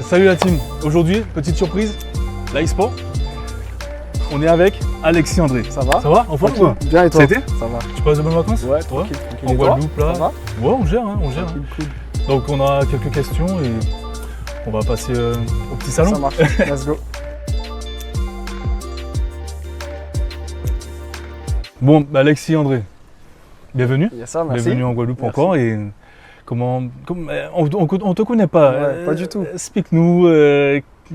Salut la team, aujourd'hui, petite surprise, l'e-sport. On est avec Alexis André. Ça va? Ça va? En forme quoi? Bien et toi? Ça a été? Ça va. Tu passes de bonnes vacances? Ouais, tranquille. En Guadeloupe là? Ça va? Ouais, on gère, on gère. Cool. Donc on a quelques questions et on va passer au petit salon. Ça marche, let's go. Bon, Alexis André, bienvenue. Yes, ça, merci. Bienvenue en Guadeloupe Merci. encore. Et on te connaît pas. Ouais, pas du tout. Explique-nous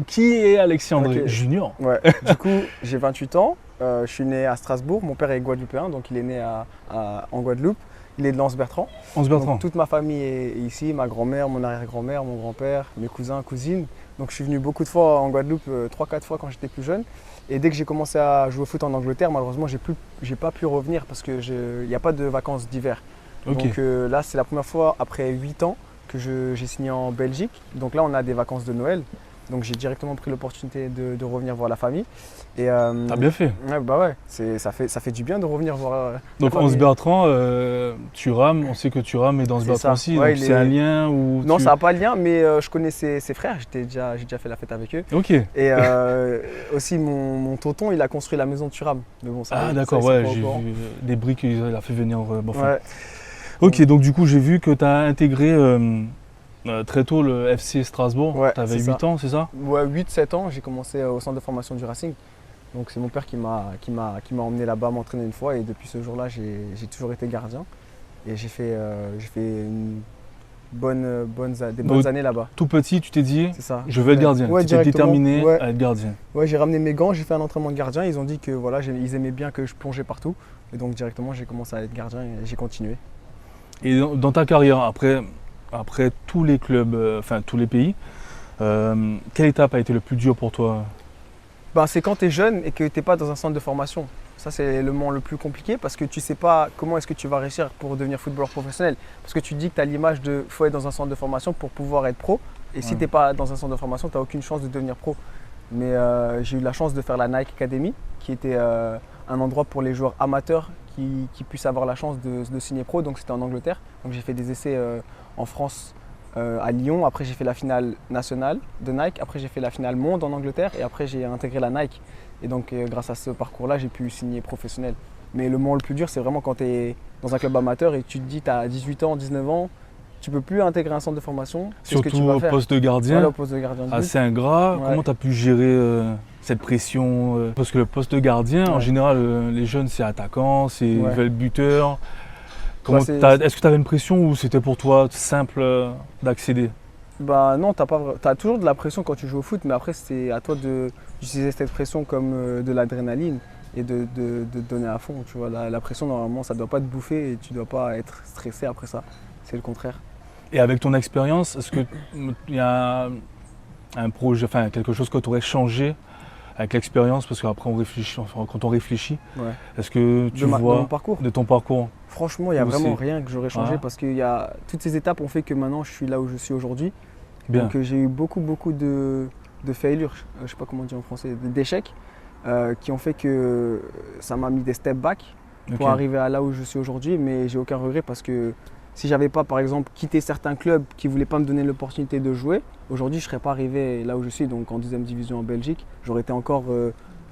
qui est Alexis André Ok. Junior? Ouais, du coup, j'ai 28 ans. Je suis né à Strasbourg. Mon père est guadeloupéen, donc il est né en Guadeloupe. Il est de Lens-Bertrand. Anse-Bertrand. Donc, toute ma famille est ici, ma grand-mère, mon arrière-grand-mère, mon grand-père, mes cousins, cousines. Donc je suis venu beaucoup de fois en Guadeloupe, 3-4 fois quand j'étais plus jeune. Et dès que j'ai commencé à jouer au foot en Angleterre, malheureusement, j'ai pas pu revenir parce qu'il n'y a pas de vacances d'hiver. Ok. Donc là, c'est la première fois après 8 ans que j'ai signé en Belgique. Donc là, on a des vacances de Noël. Donc j'ai directement pris l'opportunité de revenir voir la famille. Et, T'as bien fait. Ouais, bah ouais, ça fait du bien de revenir voir. Donc la famille. Anse-Bertrand, tu rames, on sait que tu rames et dans Anse-Bertrand ça. aussi, Ouais, donc c'est un lien où Non, ça n'a pas de lien, mais je connais ses frères, j'ai déjà fait la fête avec eux. Ok. Et aussi mon tonton, il a construit la maison de Turam. Mais bon, ça, Ah ça, d'accord, ils sont ouais, pas au j'ai courant. vu des briques qu'il a fait venir. Bon, enfin. Ouais. Ok, donc du coup j'ai vu que tu as intégré très tôt le FC Strasbourg. Ouais, Tu avais c'est 8 ans, c'est ça? Ouais, 8-7 ans, j'ai commencé au centre de formation du Racing. Donc c'est mon père qui m'a emmené là-bas m'entraîner une fois et depuis ce jour-là, j'ai toujours été gardien. Et j'ai fait une des bonnes années là-bas. Tout petit, tu t'es dit, C'est ça. je veux être gardien. Ouais, tu étais directement. déterminé Ouais. à être gardien. Ouais, j'ai ramené mes gants, j'ai fait un entraînement de gardien. Ils ont dit que voilà, ils aimaient bien que je plongeais partout. Et donc directement, j'ai commencé à être gardien et j'ai continué. Et dans ta carrière, après tous les clubs, enfin tous les pays, quelle étape a été le plus dur pour toi? Ben, c'est quand tu es jeune et que tu n'es pas dans un centre de formation. Ça, c'est le moment le plus compliqué parce que tu ne sais pas comment est-ce que tu vas réussir pour devenir footballeur professionnel. Parce que tu te dis que tu as l'image de faut être dans un centre de formation pour pouvoir être pro. Et si Ouais. tu n'es pas dans un centre de formation, tu n'as aucune chance de devenir pro. Mais j'ai eu la chance de faire la Nike Academy, qui était un endroit pour les joueurs amateurs qui puissent avoir la chance de signer pro. Donc c'était en Angleterre. Donc j'ai fait des essais en France, à Lyon. Après j'ai fait la finale nationale de Nike. Après j'ai fait la finale monde en Angleterre. Et après j'ai intégré la Nike. Et donc grâce à ce parcours-là, j'ai pu signer professionnel. Mais le moment le plus dur, c'est vraiment quand tu es dans un club amateur et que tu te dis tu as 18 ans, 19 ans, tu peux plus intégrer un centre de formation. Qu'est-ce que tu Surtout vas au faire? poste de gardien. Voilà, au poste de gardien de but. Assez ingrat. Ouais. Comment tu as pu gérer cette pression Parce que le poste de gardien, en Ouais. général, les jeunes, c'est attaquant, c'est Ouais. ils veulent buteur. Bah, Est-ce que tu avais une pression ou c'était pour toi simple d'accéder? Bah non, t'as toujours de la pression quand tu joues au foot, mais après c'est à toi d'utiliser cette pression comme de l'adrénaline et de te donner à fond. Tu vois, la pression normalement ça doit pas te bouffer et tu dois pas être stressé après ça. C'est le contraire. Et avec ton expérience, est-ce qu'il y a un projet, enfin quelque chose que tu aurais changé avec l'expérience? Parce qu'après on réfléchit, enfin, quand on réfléchit, Ouais. est-ce que tu De vois mon parcours. de ton parcours? Franchement, il n'y a Ou vraiment c'est- rien que j'aurais changé Ah. parce que toutes ces étapes ont fait que maintenant je suis là où je suis aujourd'hui. Bien. Donc j'ai eu beaucoup de failures, je sais pas comment dire en français, d'échecs qui ont fait que ça m'a mis des step back pour Ok. arriver à là où je suis aujourd'hui, mais j'ai aucun regret parce que si j'avais pas par exemple quitté certains clubs qui voulaient pas me donner l'opportunité de jouer, aujourd'hui je serais pas arrivé là où je suis, donc en deuxième division en Belgique, j'aurais été encore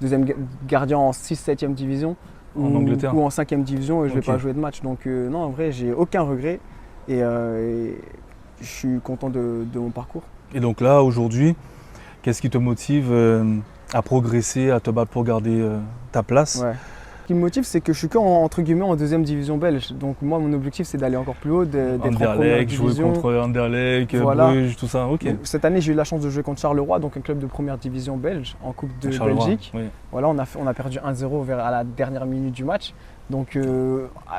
deuxième gardien en 6-7e division En Angleterre. ou en 5e division et je vais Ok. pas jouer de match. Donc non, en vrai j'ai aucun regret et je suis content de mon parcours. Et donc là, aujourd'hui, qu'est-ce qui te motive à progresser, à te battre pour garder ta place? Ouais. Ce qui me motive, c'est que je suis entre guillemets en deuxième division belge. Donc moi, mon objectif, c'est d'aller encore plus haut, d'être en première Anderlecht, jouer division. contre Anderlecht, Voilà. Bruges, tout ça. Ok. Donc, cette année, j'ai eu la chance de jouer contre Charleroi, donc un club de première division belge en Coupe de Charleroi, Belgique. oui. Voilà, on a perdu 1-0 à la dernière minute du match. Donc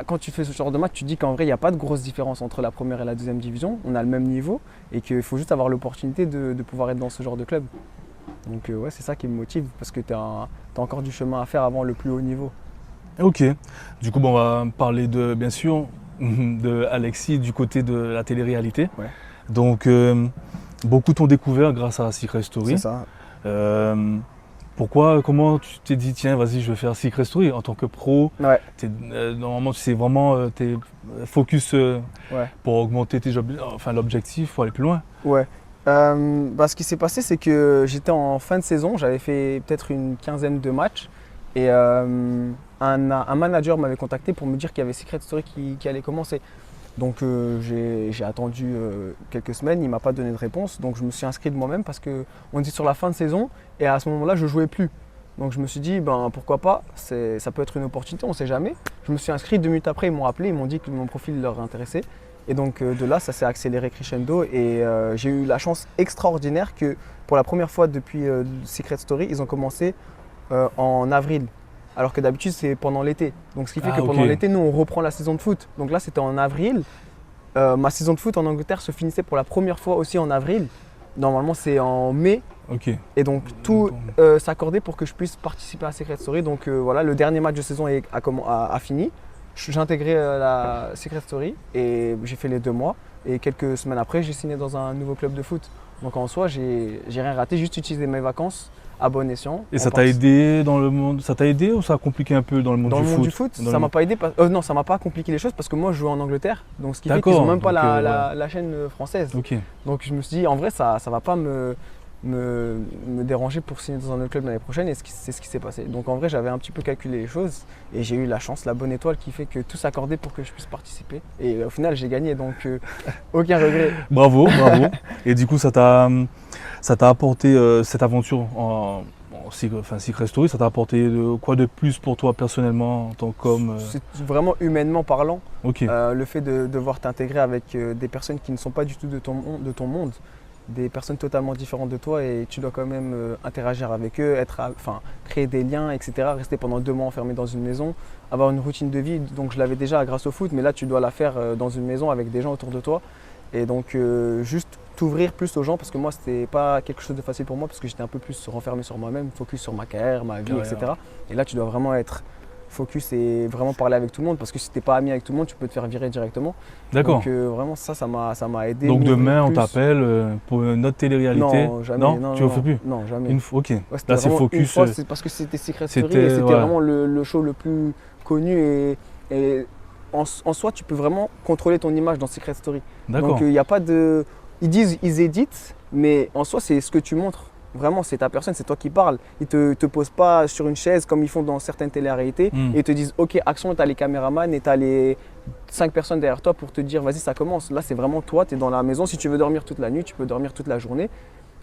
quand tu fais ce genre de match, tu te dis qu'en vrai, il n'y a pas de grosse différence entre la première et la deuxième division. On a le même niveau et qu'il faut juste avoir l'opportunité de pouvoir être dans ce genre de club. Donc ouais, c'est ça qui me motive parce que tu as encore du chemin à faire avant le plus haut niveau. Ok. Du coup, bon, on va parler bien sûr, de Alexis du côté de la télé-réalité. Ouais. Donc, beaucoup t'ont découvert grâce à Secret Story. C'est ça. Comment tu t'es dit, tiens, vas-y, je vais faire Secret Story en tant que pro? Ouais. Normalement, tu sais vraiment, t'es focus Ouais. pour augmenter l'objectif, pour aller plus loin. Ouais. Ce qui s'est passé, c'est que j'étais en fin de saison, j'avais fait peut-être une quinzaine de matchs et un manager m'avait contacté pour me dire qu'il y avait Secret Story qui allait commencer. Donc j'ai attendu quelques semaines, il ne m'a pas donné de réponse, donc je me suis inscrit de moi-même parce qu'on était sur la fin de saison et à ce moment-là, je ne jouais plus. Donc je me suis dit, pourquoi pas, ça peut être une opportunité, on ne sait jamais. Je me suis inscrit, 2 minutes après, ils m'ont appelé, ils m'ont dit que mon profil leur intéressait. Et donc de là, ça s'est accéléré crescendo et j'ai eu la chance extraordinaire que pour la première fois depuis Secret Story, ils ont commencé en avril. Alors que d'habitude, c'est pendant l'été. Donc ce qui fait que pendant l'été, nous, on reprend la saison de foot. Donc là, c'était en avril. Ma saison de foot en Angleterre se finissait pour la première fois aussi en avril. Normalement, c'est en mai. Et donc tout s'accordait pour que je puisse participer à Secret Story. Donc voilà, le dernier match de saison a fini. J'ai intégré la Secret Story et j'ai fait les 2 mois. Et quelques semaines après, j'ai signé dans un nouveau club de foot. Donc en soi, j'ai rien raté, juste utilisé mes vacances à bon escient. Et ça t'a aidé dans le monde, ça t'a aidé ou ça a compliqué un peu dans le monde du foot? Dans le monde du foot, ça m'a pas aidé. Non, ça m'a pas compliqué les choses parce que moi, je joue en Angleterre. Donc ce qui fait qu'ils n'ont même pas la chaîne française. Donc je me suis dit, en vrai, ça va pas me déranger pour signer dans un autre club l'année prochaine et c'est ce qui s'est passé. Donc en vrai, j'avais un petit peu calculé les choses et j'ai eu la chance, la bonne étoile qui fait que tout s'accordait pour que je puisse participer. Et au final, j'ai gagné, donc aucun regret. Bravo. Et du coup, ça t'a apporté cette aventure en Secret Story, ça t'a apporté quoi de plus pour toi personnellement en tant qu'homme? C'est vraiment humainement parlant. Le fait de devoir t'intégrer avec des personnes qui ne sont pas du tout de ton monde. Des personnes totalement différentes de toi et tu dois quand même interagir avec eux, créer des liens, etc. Rester pendant 2 mois enfermé dans une maison, avoir une routine de vie. Donc je l'avais déjà grâce au foot, mais là tu dois la faire dans une maison avec des gens autour de toi. Et donc juste t'ouvrir plus aux gens parce que moi c'était pas quelque chose de facile pour moi parce que j'étais un peu plus renfermé sur moi-même, focus sur ma carrière, ma vie, etc. Et là tu dois vraiment être focus et vraiment parler avec tout le monde parce que si t'es pas ami avec tout le monde, tu peux te faire virer directement. D'accord. Donc vraiment ça m'a aidé. Donc demain on t'appelle pour une autre télé-réalité? Non, jamais. Non, tu ne le fais plus? Non, jamais. Là c'est focus. C'est parce que c'était Secret Story et c'était vraiment le show le plus connu et en soi tu peux vraiment contrôler ton image dans Secret Story. Donc il n'y a pas de... Ils éditent, mais en soi c'est ce que tu montres. Vraiment, c'est ta personne, c'est toi qui parles. Ils ne te posent pas sur une chaise comme ils font dans certaines télé-réalités et ils te disent ok, action, tu as les caméramans et tu as les 5 personnes derrière toi pour te dire vas-y, ça commence. Là, c'est vraiment toi, tu es dans la maison. Si tu veux dormir toute la nuit, tu peux dormir toute la journée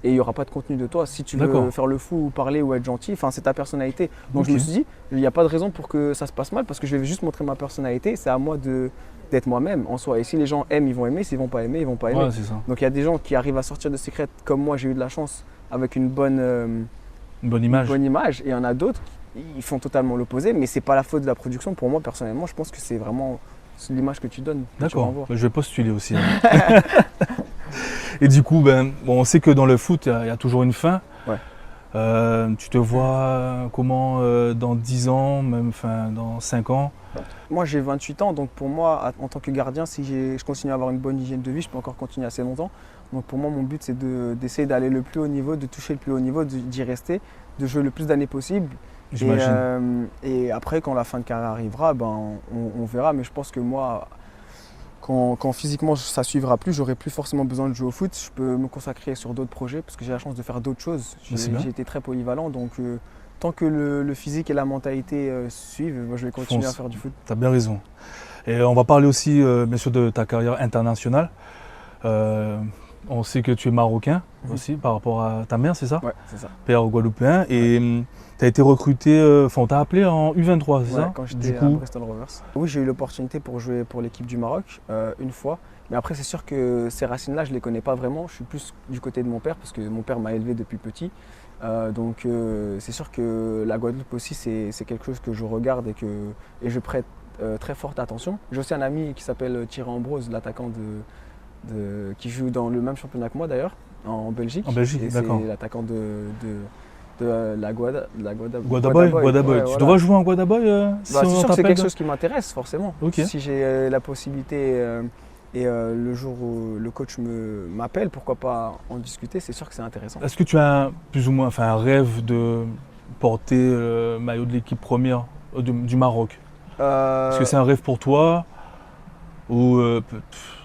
et il n'y aura pas de contenu de toi. Si tu veux faire le fou ou parler ou être gentil, c'est ta personnalité. Donc je me suis dit, il n'y a pas de raison pour que ça se passe mal parce que je vais juste montrer ma personnalité. C'est à moi d'être moi-même en soi. Et si les gens aiment, ils vont aimer. S'ils ne vont pas aimer, ils ne vont pas aimer. Ouais, c'est ça. Donc il y a des gens qui arrivent à sortir de Secret comme moi, j'ai eu de la chance avec une bonne image. Et il y en a d'autres, ils font totalement l'opposé, mais ce n'est pas la faute de la production. Pour moi, personnellement, je pense que c'est vraiment l'image que tu donnes. D'accord, je vais postuler aussi. Et du coup, on sait que dans le foot, il y a toujours une fin. Tu te vois comment dans 10 ans, même dans 5 ans? Moi, j'ai 28 ans, donc pour moi, en tant que gardien, si je continue à avoir une bonne hygiène de vie, je peux encore continuer assez longtemps. Donc pour moi, mon but, c'est d'essayer d'aller le plus haut niveau, de toucher le plus haut niveau, d'y rester, de jouer le plus d'années possible. J'imagine. Et après, quand la fin de carrière arrivera, on verra. Mais je pense que moi, quand physiquement ça ne suivra plus, j'aurai plus forcément besoin de jouer au foot. Je peux me consacrer sur d'autres projets parce que j'ai la chance de faire d'autres choses. J'ai été très polyvalent, donc tant que le physique et la mentalité suivent, moi, je vais continuer à faire du foot. Tu as bien raison. Et on va parler aussi bien sûr de ta carrière internationale. On sait que tu es marocain aussi par rapport à ta mère, c'est ça? Ouais, c'est ça. Père guadeloupéen. Et tu as été recruté, on t'a appelé en U23, c'est ça? Quand j'étais à Bristol Rovers. Oui, j'ai eu l'opportunité pour jouer pour l'équipe du Maroc une fois. Mais après, c'est sûr que ces racines-là, je ne les connais pas vraiment. Je suis plus du côté de mon père parce que mon père m'a élevé depuis petit. Donc c'est sûr que la Guadeloupe aussi, c'est quelque chose que je regarde et je prête très forte attention. J'ai aussi un ami qui s'appelle Thierry Ambrose, l'attaquant qui joue dans le même championnat que moi d'ailleurs, en Belgique. En Belgique, d'accord. C'est l'attaquant de la Guadaboy. Ouais, tu devrais jouer en Guadaboy si c'est on sûr que c'est t'appelle quelque chose qui m'intéresse forcément. Okay. Si j'ai la possibilité et le jour où le coach m'appelle, pourquoi pas en discuter, c'est sûr que c'est intéressant. Est-ce que tu as plus ou moins un rêve de porter le maillot de l'équipe première du Maroc? Est-ce que c'est un rêve pour toi? Ou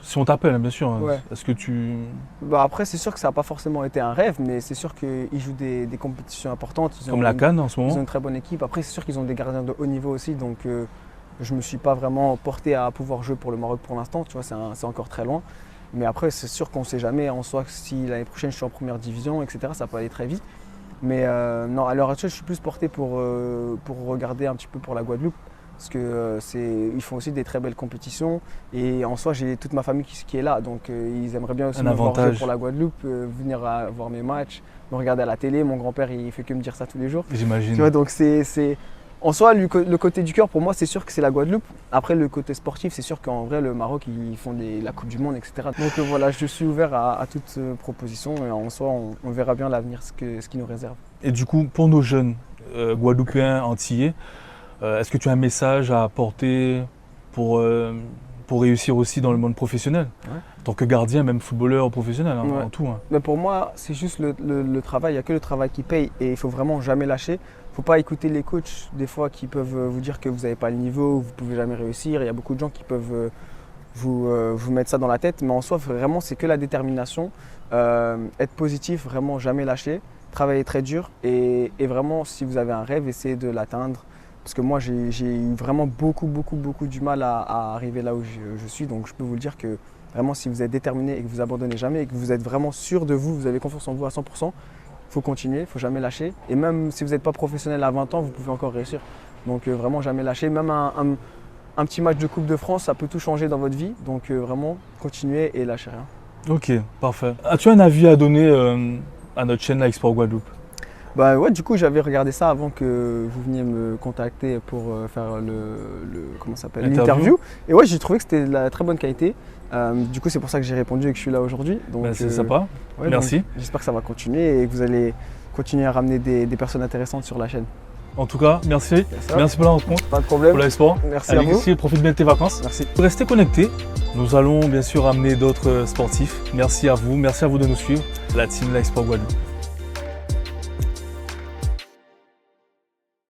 si on t'appelle, hein, bien sûr. Hein. Ouais. Est-ce que tu... Bah après, c'est sûr que ça n'a pas forcément été un rêve, mais c'est sûr qu'ils jouent des compétitions importantes. Comme la CAN en ce Ils ont moment? une très bonne équipe. Après, c'est sûr qu'ils ont des gardiens de haut niveau aussi, donc je ne me suis pas vraiment porté à pouvoir jouer pour le Maroc pour l'instant. Tu vois, c'est encore très loin. Mais après, c'est sûr qu'on ne sait jamais en soi si l'année prochaine je suis en première division, etc. Ça peut aller très vite. Mais non, à l'heure actuelle, je suis plus porté pour regarder un petit peu pour la Guadeloupe. Parce qu'ils font aussi des très belles compétitions. Et en soi, j'ai toute ma famille qui est là. Donc ils aimeraient bien aussi Un me voir jouer avantage. pour la Guadeloupe, venir voir mes matchs, me regarder à la télé. Mon grand-père, il fait que me dire ça tous les jours. J'imagine. Tu vois, donc en soi, le côté du cœur, pour moi, c'est sûr que c'est la Guadeloupe. Après, le côté sportif, c'est sûr qu'en vrai, le Maroc, ils font la Coupe du Monde, etc. Donc voilà, je suis ouvert à toute proposition. Et en soi, on verra bien l'avenir, ce qui nous réserve. Et du coup, pour nos jeunes Guadeloupéens, Antillais, est-ce que tu as un message à apporter pour réussir aussi dans le monde professionnel? Ouais. En tant que gardien, même footballeur professionnel, hein, Ouais. en tout. Hein. Mais pour moi, c'est juste le travail. Il n'y a que le travail qui paye et il faut vraiment jamais lâcher. Il ne faut pas écouter les coachs des fois qui peuvent vous dire que vous n'avez pas le niveau, vous ne pouvez jamais réussir. Il y a beaucoup de gens qui peuvent vous mettre ça dans la tête. Mais en soi, vraiment, c'est que la détermination. Être positif, vraiment jamais lâcher. Travailler très dur et vraiment, si vous avez un rêve, essayez de l'atteindre. Parce que moi, j'ai eu vraiment beaucoup du mal à arriver là où je suis. Donc, je peux vous le dire que vraiment, si vous êtes déterminé et que vous abandonnez jamais et que vous êtes vraiment sûr de vous, vous avez confiance en vous à 100%, il faut continuer, il ne faut jamais lâcher. Et même si vous n'êtes pas professionnel à 20 ans, vous pouvez encore réussir. Donc, vraiment, jamais lâcher. Même un petit match de Coupe de France, ça peut tout changer dans votre vie. Donc, vraiment, continuez et lâchez rien. Ok, parfait. As-tu un avis à donner à notre chaîne la Export Guadeloupe? Bah ouais, du coup, j'avais regardé ça avant que vous veniez me contacter pour faire l'interview. Et ouais, j'ai trouvé que c'était de la très bonne qualité. Du coup, c'est pour ça que j'ai répondu et que je suis là aujourd'hui. Ben, c'est sympa. Ouais, merci. J'espère que ça va continuer et que vous allez continuer à ramener des personnes intéressantes sur la chaîne. En tout cas, merci. Merci pour la rencontre. Pas de problème. Pour la Export. Merci à vous. Alexis, profite bien de tes vacances. Merci. Restez connectés. Nous allons bien sûr amener d'autres sportifs. Merci à vous de nous suivre. La team La Export Guadeloupe.